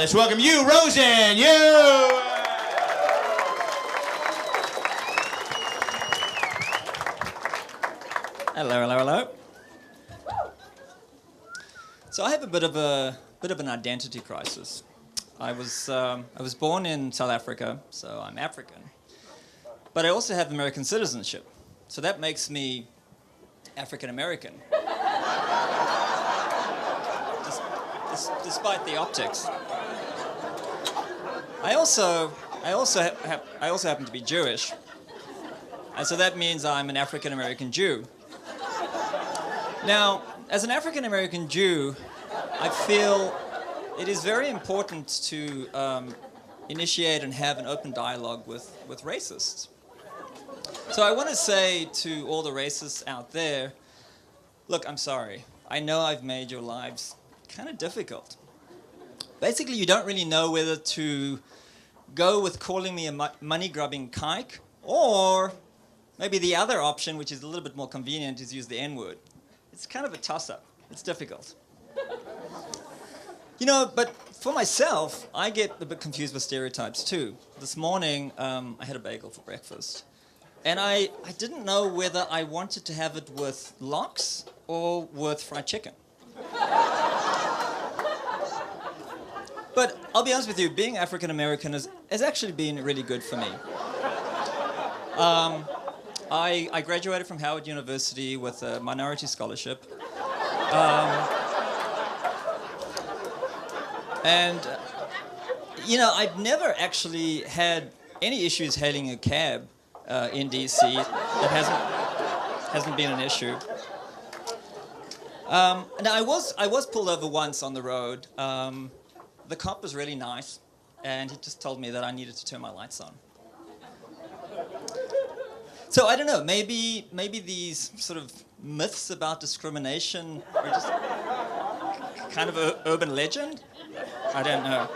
Let's welcome Hugh Rosen. You. Hello, hello, hello. So I have a bit of an identity crisis. I was born in South Africa, so I'm African. But I also have American citizenship, so that makes me African American. Despite the optics. I also happen to be Jewish, and so that means I'm an African American Jew. Now, as an African American Jew, I feel it is very important to initiate and have an open dialogue with racists. So I want to say to all the racists out there, look, I'm sorry. I know I've made your lives kind of difficult. Basically, you don't really know whether to go with calling me a money-grubbing kike, or maybe the other option, which is a little bit more convenient, is use the N-word. It's kind of a toss-up. It's difficult. You know, but for myself, I get a bit confused with stereotypes too. This morning, I had a bagel for breakfast. And I didn't know whether I wanted to have it with lox or with fried chicken. But I'll be honest with you, being African American has actually been really good for me. I graduated from Howard University with a minority scholarship. And, you know, I've never actually had any issues hailing a cab in DC. That hasn't been an issue. And I was pulled over once on the road. The cop was really nice, and he just told me that I needed to turn my lights on. So I don't know, maybe these sort of myths about discrimination are just kind of an urban legend? I don't know.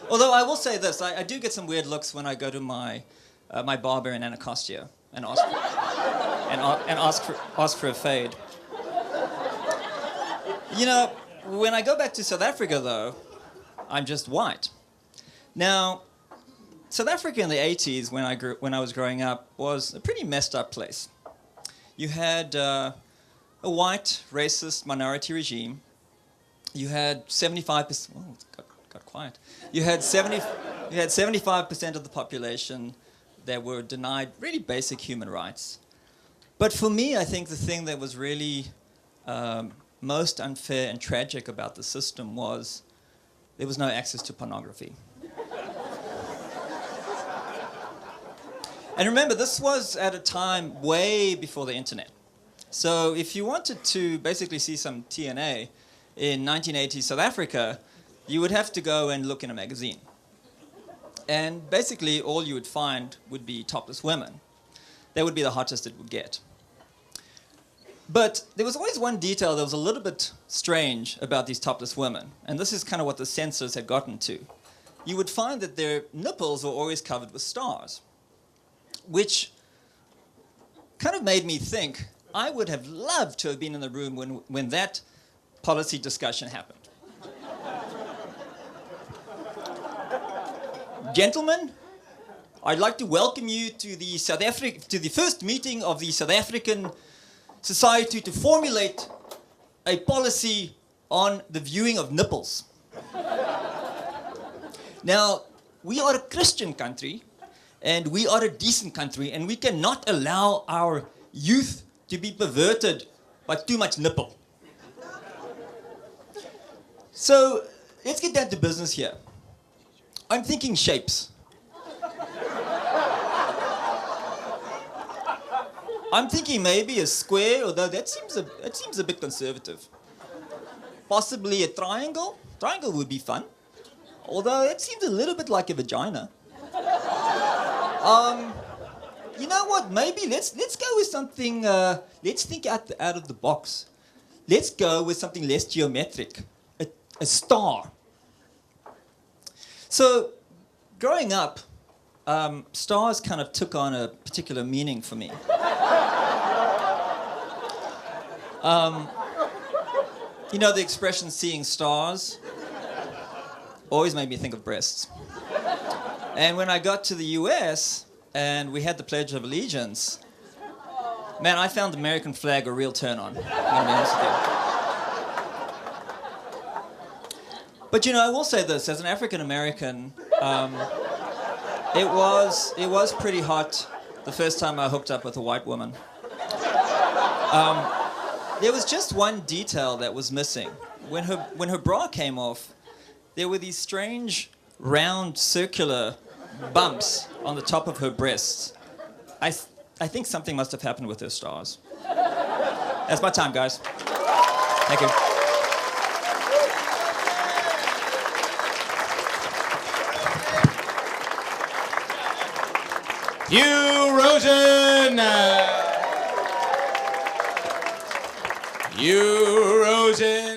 Although I will say this, I do get some weird looks when I go to my barber in Anacostia and ask for a fade. You know, when I go back to South Africa, though, I'm just white. Now, South Africa in the 80s, when I was growing up, was a pretty messed up place. You had a white, racist minority regime. You had 75%. Oh, it got quiet. You had 75% of the population that were denied really basic human rights. But for me, I think the thing that was really most unfair and tragic about the system was there was no access to pornography. And remember, this was at a time way before the internet. So if you wanted to basically see some TNA in 1980s South Africa, you would have to go and look in a magazine. And basically all you would find would be topless women. That would be the hottest it would get. But there was always one detail that was a little bit strange about these topless women, and this is kind of what the censors had gotten to. You would find that their nipples were always covered with stars, which kind of made me think I would have loved to have been in the room when that policy discussion happened. Gentlemen, I'd like to welcome you to the first meeting of the South African Society to formulate a policy on the viewing of nipples. Now, we are a Christian country, and we are a decent country, and we cannot allow our youth to be perverted by too much nipple. So, let's get down to business here. I'm thinking shapes. I'm thinking maybe a square, although that seems a bit conservative. Possibly a triangle. Triangle would be fun, although it seems a little bit like a vagina. You know what? Maybe let's go with something. Let's think out of the box. Let's go with something less geometric. A star. So, growing up, stars kind of took on a particular meaning for me. You know the expression "seeing stars." always made me think of breasts. And when I got to the US and we had the Pledge of Allegiance, man, I found the American flag a real turn on. I'm gonna be honest with you. But I will say this, as an African American, it was pretty hot the first time I hooked up with a white woman. There was just one detail that was missing. When her bra came off, there were these strange, round, circular bumps on the top of her breasts. I think something must have happened with her stars. That's my time, guys. Thank you. Hugh Rosen! Hugh Rosen!